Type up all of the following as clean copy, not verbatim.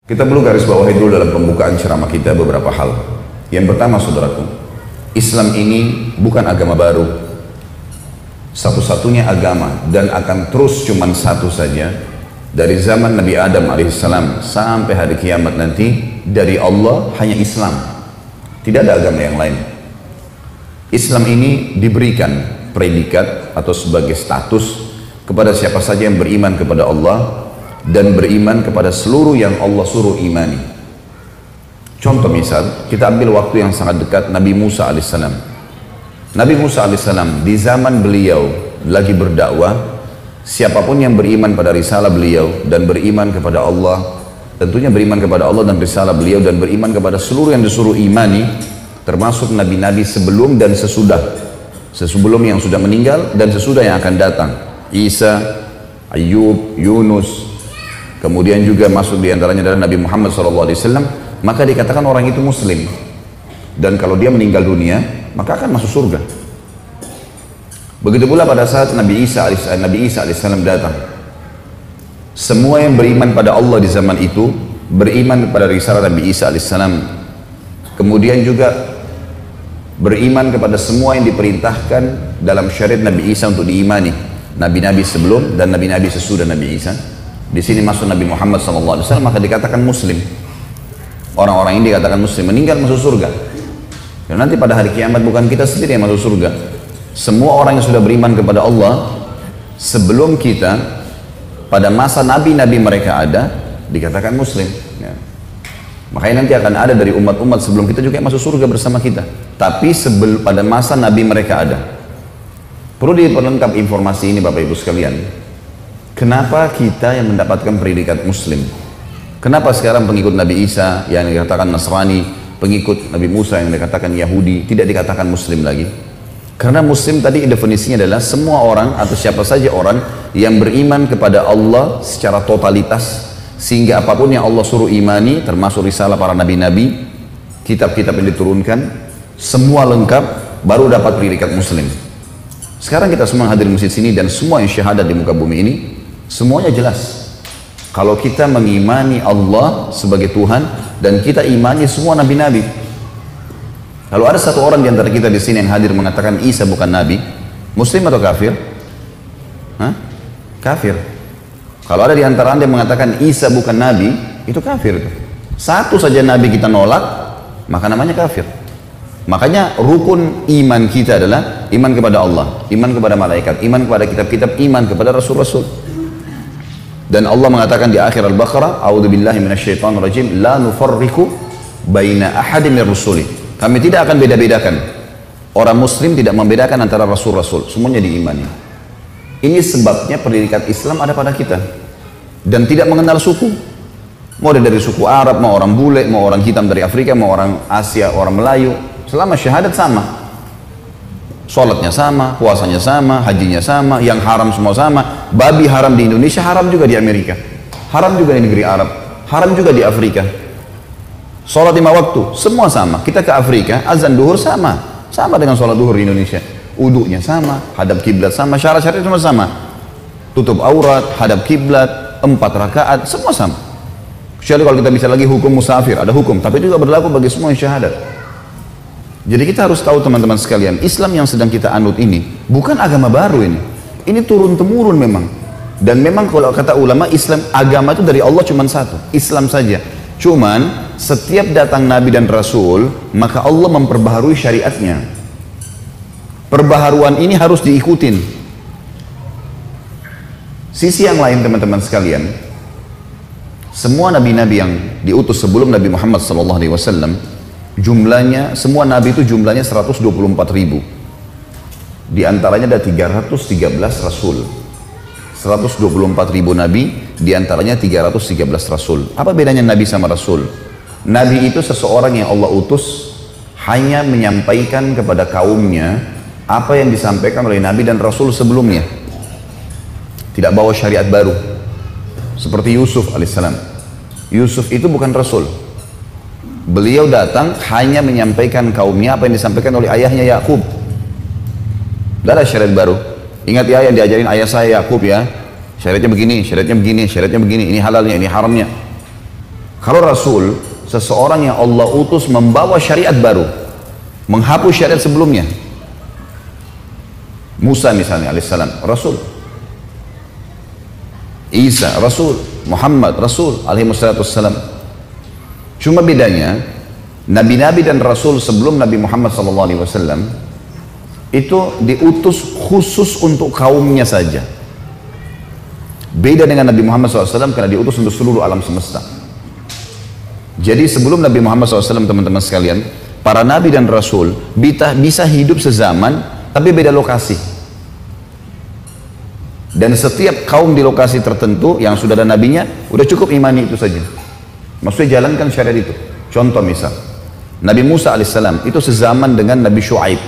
Kita perlu garis bawahi dulu dalam pembukaan ceramah kita beberapa hal. Yang pertama, saudaraku, Islam ini bukan agama baru, satu-satunya agama, dan akan terus cuman satu saja dari zaman Nabi Adam alaihissalam sampai hari kiamat nanti. Dari Allah hanya Islam, tidak ada agama yang lain. Islam ini diberikan predikat atau sebagai status kepada siapa saja yang beriman kepada Allah dan beriman kepada seluruh yang Allah suruh imani. Contoh misal, kita ambil waktu yang sangat dekat, Nabi Musa alaihissalam. Nabi Musa alaihissalam di zaman beliau lagi berdakwah, siapapun yang beriman pada risalah beliau dan beriman kepada Allah, tentunya beriman kepada Allah dan risalah beliau dan beriman kepada seluruh yang disuruh imani, termasuk nabi-nabi sebelum dan sesudah, sebelum yang sudah meninggal dan sesudah yang akan datang, Isa, Ayub, Yunus, kemudian juga masuk diantaranya adalah Nabi Muhammad SAW, maka dikatakan orang itu muslim, dan kalau dia meninggal dunia maka akan masuk surga. Begitu pula pada saat Nabi Isa alaihissalam datang, semua yang beriman pada Allah di zaman itu beriman kepada risalah Nabi Isa alaihissalam, kemudian juga beriman kepada semua yang diperintahkan dalam syariat Nabi Isa untuk diimani, nabi-nabi sebelum dan nabi-nabi sesudah Nabi Isa. Di sini masuk Nabi Muhammad SAW, maka dikatakan muslim. Orang-orang ini dikatakan muslim, meninggal masuk surga. Dan nanti pada hari kiamat bukan kita sendiri yang masuk surga. Semua orang yang sudah beriman kepada Allah sebelum kita, pada masa nabi-nabi mereka ada, dikatakan muslim. Ya. Makanya nanti akan ada dari umat-umat sebelum kita juga yang masuk surga bersama kita. Tapi pada masa nabi mereka ada. Perlu diperlengkap informasi ini Bapak Ibu sekalian. Kenapa kita yang mendapatkan predikat muslim? Kenapa sekarang pengikut Nabi Isa yang dikatakan Nasrani, pengikut Nabi Musa yang dikatakan Yahudi, tidak dikatakan muslim lagi? Karena muslim tadi definisinya adalah semua orang atau siapa saja orang yang beriman kepada Allah secara totalitas, sehingga apapun yang Allah suruh imani, termasuk risalah para nabi-nabi, kitab-kitab yang diturunkan, semua lengkap, baru dapat predikat muslim. Sekarang kita semua hadir di masjid sini dan semua yang syahadat di muka bumi ini, semuanya jelas. Kalau kita mengimani Allah sebagai Tuhan dan kita imani semua nabi-nabi. Kalau ada satu orang di antara kita di sini yang hadir mengatakan Isa bukan nabi, muslim atau kafir? Hah? Kafir. Kalau ada di antara Anda yang mengatakan Isa bukan nabi, itu kafir. Satu saja nabi kita nolak, maka namanya kafir. Makanya rukun iman kita adalah iman kepada Allah, iman kepada malaikat, iman kepada kitab-kitab, iman kepada rasul-rasul. Dan Allah mengatakan di akhir Al-Baqarah, A'udzubillahi minasyaitonirrajim, la nufarriqu baina ahadin mir rusuli. Kami tidak akan beda-bedakan. Orang muslim tidak membedakan antara rasul-rasul, semuanya diimani. Ini sebabnya predikat Islam ada pada kita dan tidak mengenal suku. Mau dari suku Arab, mau orang bule, mau orang hitam dari Afrika, mau orang Asia, orang Melayu, selama syahadat sama. Sholatnya sama, puasanya sama, hajinya sama, yang haram semua sama. Babi haram di Indonesia, haram juga di Amerika, haram juga di negeri Arab, haram juga di Afrika. Sholat 5 waktu, semua sama. Kita ke Afrika, azan duhur sama dengan sholat duhur di Indonesia. Wudunya sama, hadap kiblat sama, syarat-syaratnya semua sama. Tutup aurat, hadap kiblat, 4 rakaat, semua sama. Kecuali kalau kita bisa lagi hukum musafir, ada hukum, tapi juga berlaku bagi semua yang syahadat. Jadi kita harus tahu teman-teman sekalian, Islam yang sedang kita anut ini bukan agama baru ini. Ini turun-temurun memang. Dan memang kalau kata ulama, Islam, agama itu dari Allah cuma satu, Islam saja. Cuman setiap datang Nabi dan Rasul, maka Allah memperbaharui syariatnya. Perbaharuan ini harus diikutin. Sisi yang lain teman-teman sekalian, semua nabi-nabi yang diutus sebelum Nabi Muhammad SAW, jumlahnya, semua nabi itu jumlahnya 124.000. Di antaranya ada 313 rasul. 124.000 nabi, di antaranya 313 rasul. Apa bedanya nabi sama rasul? Nabi itu seseorang yang Allah utus hanya menyampaikan kepada kaumnya apa yang disampaikan oleh nabi dan rasul sebelumnya. Tidak bawa syariat baru. Seperti Yusuf alaihissalam. Yusuf itu bukan rasul. Beliau datang hanya menyampaikan kaumnya apa yang disampaikan oleh ayahnya Yakub. Tidak ada syariat baru. Ingat ya yang diajarin ayah saya Yakub ya. Syariatnya begini, syariatnya begini, syariatnya begini. Ini halalnya, ini haramnya. Kalau Rasul, seseorang yang Allah utus membawa syariat baru, menghapus syariat sebelumnya. Musa misalnya alaihissalam, Rasul. Isa, Rasul. Muhammad, Rasul alaihissalam. Cuma bedanya, Nabi-Nabi dan Rasul sebelum Nabi Muhammad SAW itu diutus khusus untuk kaumnya saja. Beda dengan Nabi Muhammad SAW karena diutus untuk seluruh alam semesta. Jadi sebelum Nabi Muhammad SAW, teman-teman sekalian, para Nabi dan Rasul bisa hidup sezaman tapi beda lokasi. Dan setiap kaum di lokasi tertentu yang sudah ada nabinya, udah cukup imani itu saja. Maksudnya jalankan syariat itu. Contoh misal, Nabi Musa alaihissalam itu sezaman dengan Nabi Shu'aib.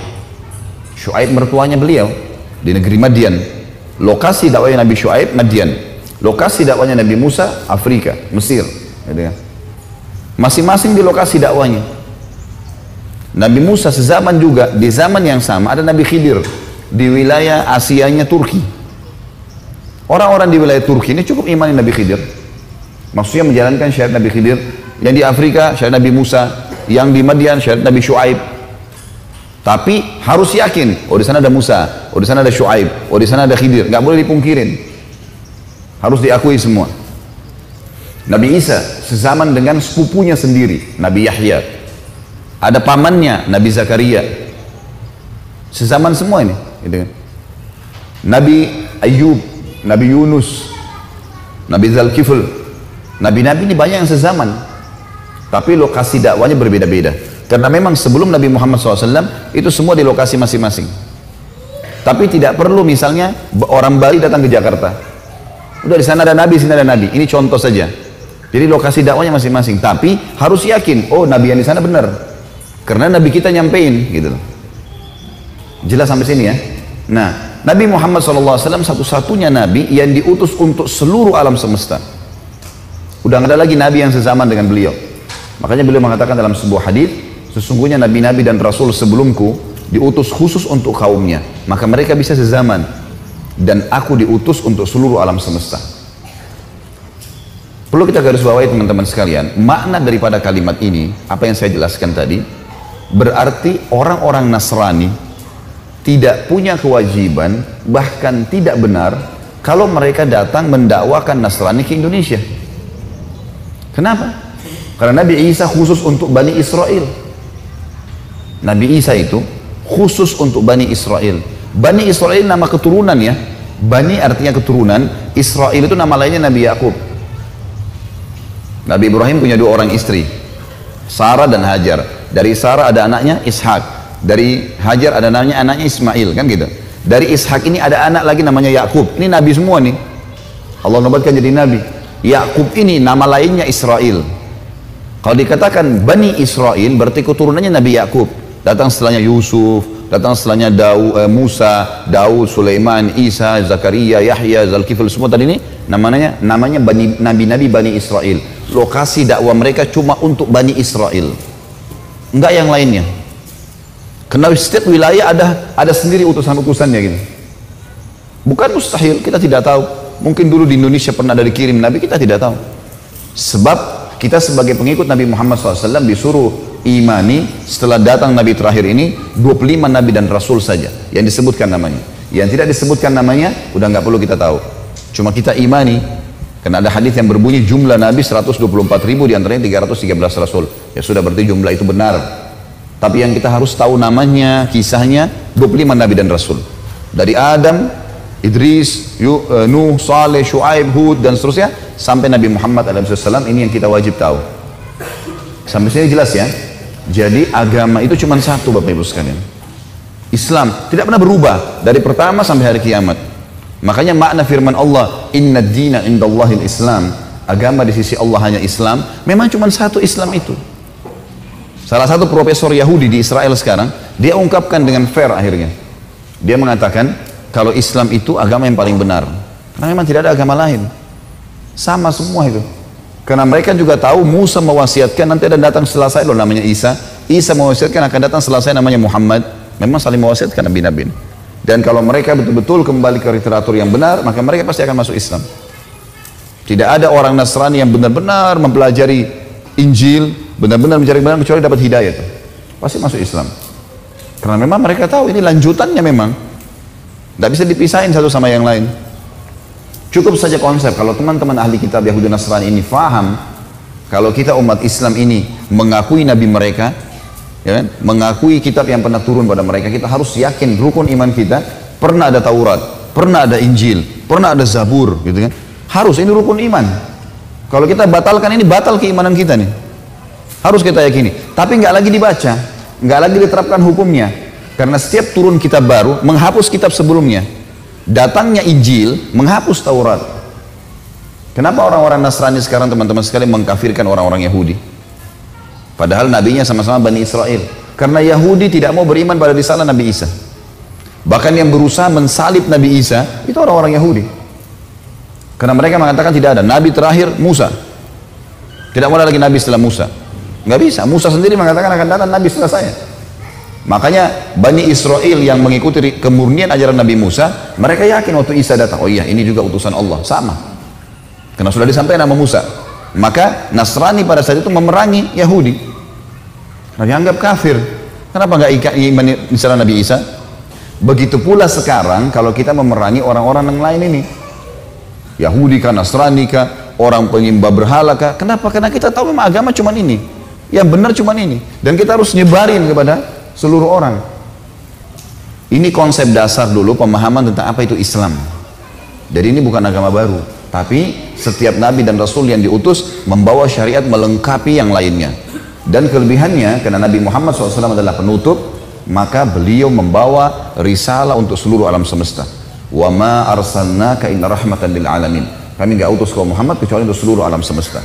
Shu'aib mertuanya beliau di negeri Madian. Lokasi dakwahnya Nabi Shu'aib, Madian. Lokasi dakwahnya Nabi Musa, Afrika, Mesir. Masing-masing di lokasi dakwahnya. Nabi Musa sezaman juga, di zaman yang sama ada Nabi Khidir di wilayah Asianya Turki. Orang-orang di wilayah Turki ini cukup imani Nabi Khidir. Maksudnya menjalankan syariat Nabi Khidir. Yang di Afrika syariat Nabi Musa, yang di Madian syariat Nabi Shu'aib. Tapi harus yakin, oh di sana ada Musa, oh di sana ada Shu'aib, oh di sana ada Khidir. Nggak boleh dipungkirin. Harus diakui semua. Nabi Isa sezaman dengan sepupunya sendiri, Nabi Yahya. Ada pamannya, Nabi Zakaria. Sezaman semua ini. Gitu kan. Nabi Ayub, Nabi Yunus, Nabi Zalkifl. Nabi-nabi ini banyak yang sezaman. Tapi lokasi dakwanya berbeda-beda. Karena memang sebelum Nabi Muhammad SAW itu semua di lokasi masing-masing. Tapi tidak perlu misalnya orang Bali datang ke Jakarta. Udah di sana ada Nabi, sini ada Nabi. Ini contoh saja. Jadi lokasi dakwanya masing-masing. Tapi harus yakin, oh Nabi yang di sana benar. Karena Nabi kita nyampein gitu. Jelas sampai sini ya. Nah, Nabi Muhammad SAW satu-satunya Nabi yang diutus untuk seluruh alam semesta. Udah nggak ada lagi Nabi yang sezaman dengan beliau. Makanya beliau mengatakan dalam sebuah hadis, sesungguhnya Nabi-Nabi dan Rasul sebelumku diutus khusus untuk kaumnya. Maka mereka bisa sezaman. Dan aku diutus untuk seluruh alam semesta. Perlu kita garis bawahi teman-teman sekalian, makna daripada kalimat ini, apa yang saya jelaskan tadi, berarti orang-orang Nasrani tidak punya kewajiban, bahkan tidak benar kalau mereka datang mendakwakan Nasrani ke Indonesia. Kenapa? Karena Nabi Isa khusus untuk Bani Israel. Nabi Isa itu khusus untuk Bani Israel. Bani Israel nama keturunan ya. Bani artinya keturunan, Israel itu nama lainnya Nabi Yakub. Nabi Ibrahim punya dua orang istri, Sarah dan Hajar. Dari Sarah ada anaknya Ishak. Dari Hajar ada anaknya Ismail, kan gitu. Dari Ishak ini ada anak lagi namanya Yakub. Ini nabi semua nih. Allah nobatkan jadi nabi. Yakub ini nama lainnya Israel. Kalau dikatakan Bani Israel berarti keturunannya Nabi Yakub. Datang setelahnya Yusuf, datang setelahnya Musa, Daud, Sulaiman, Isa, Zakaria, Yahya, Zalkifl, semua tadi ini namanya nabi-nabi Bani Israel. Lokasi dakwah mereka cuma untuk Bani Israel. Enggak yang lainnya. Karena setiap wilayah ada sendiri utusan-utusannya gitu. Bukan mustahil, kita tidak tahu. Mungkin dulu di Indonesia pernah ada dikirim Nabi, kita tidak tahu. Sebab kita sebagai pengikut Nabi Muhammad SAW disuruh imani setelah datang Nabi terakhir ini 25 Nabi dan Rasul saja yang disebutkan namanya. Yang tidak disebutkan namanya udah nggak perlu kita tahu. Cuma kita imani. Karena ada hadis yang berbunyi jumlah Nabi 124.000, diantaranya 313 Rasul. Ya sudah berarti jumlah itu benar. Tapi yang kita harus tahu namanya, kisahnya 25 Nabi dan Rasul. Dari Adam, Idris, Nuh, Saleh, Shu'aib, Hud dan seterusnya sampai Nabi Muhammad SAW, ini yang kita wajib tahu. Sampai sini jelas ya. Jadi agama itu cuma satu Bapak Ibu sekalian. Islam tidak pernah berubah dari pertama sampai hari kiamat. Makanya makna firman Allah, Inna dina indallahil Islam, agama di sisi Allah hanya Islam. Memang cuma satu Islam itu. Salah satu profesor Yahudi di Israel sekarang, dia ungkapkan dengan fair akhirnya. Dia mengatakan, kalau Islam itu agama yang paling benar. Karena memang tidak ada agama lain. Sama semua itu. Karena mereka juga tahu Musa mewasiatkan nanti ada datang setelah saya loh namanya Isa. Isa mewasiatkan akan datang setelah saya namanya Muhammad. Memang saling mewasiatkan nabi-nabi. Dan kalau mereka betul-betul kembali ke literatur yang benar, maka mereka pasti akan masuk Islam. Tidak ada orang Nasrani yang benar-benar mempelajari Injil, benar-benar mencari kebenaran kecuali dapat hidayah tuh. Pasti masuk Islam. Karena memang mereka tahu ini lanjutannya memang. Tidak bisa dipisahin satu sama yang lain. Cukup saja konsep, kalau teman-teman ahli kitab Yahudi Nasrani ini faham, kalau kita umat Islam ini mengakui Nabi mereka, ya kan? Mengakui kitab yang pernah turun pada mereka, kita harus yakin rukun iman kita, pernah ada Taurat, pernah ada Injil, pernah ada Zabur, gitu kan? Harus, ini rukun iman. Kalau kita batalkan ini, batal keimanan kita nih. Harus kita yakini. Tapi nggak lagi dibaca, nggak lagi diterapkan hukumnya, karena setiap turun kitab baru menghapus kitab sebelumnya. Datangnya Injil menghapus Taurat. Kenapa orang-orang Nasrani sekarang teman-teman sekali mengkafirkan orang-orang Yahudi? Padahal nabinya sama-sama Bani Israel. Karena Yahudi tidak mau beriman pada risalah Nabi Isa. Bahkan yang berusaha mensalib Nabi Isa itu orang-orang Yahudi. Karena mereka mengatakan tidak ada nabi terakhir Musa. Tidak boleh lagi nabi setelah Musa. Nggak bisa. Musa sendiri mengatakan akan datang nabi setelah saya. Makanya Bani Israel yang mengikuti kemurnian ajaran Nabi Musa, mereka yakin waktu Isa datang, oh iya ini juga utusan Allah, sama. Karena sudah disampaikan nama Musa. Maka Nasrani pada saat itu memerangi Yahudi. Nah, dianggap kafir. Kenapa nggak iman misalnya Nabi Isa? Begitu pula sekarang kalau kita memerangi orang-orang yang lain ini. Yahudi kah, Nasrani kah, orang penyembah berhala kah? Kenapa? Karena kita tahu memang agama cuma ini. Yang benar cuma ini. Dan kita harus nyebarin kepada seluruh orang. Ini konsep dasar dulu pemahaman tentang apa itu Islam. Jadi ini bukan agama baru, tapi setiap nabi dan rasul yang diutus membawa syariat melengkapi yang lainnya. Dan kelebihannya karena Nabi Muhammad SAW adalah penutup, maka beliau membawa risalah untuk seluruh alam semesta. Wa ma arsalnaka illa rahmatan lil alamin. Kami enggak utus kau Muhammad kecuali untuk seluruh alam semesta.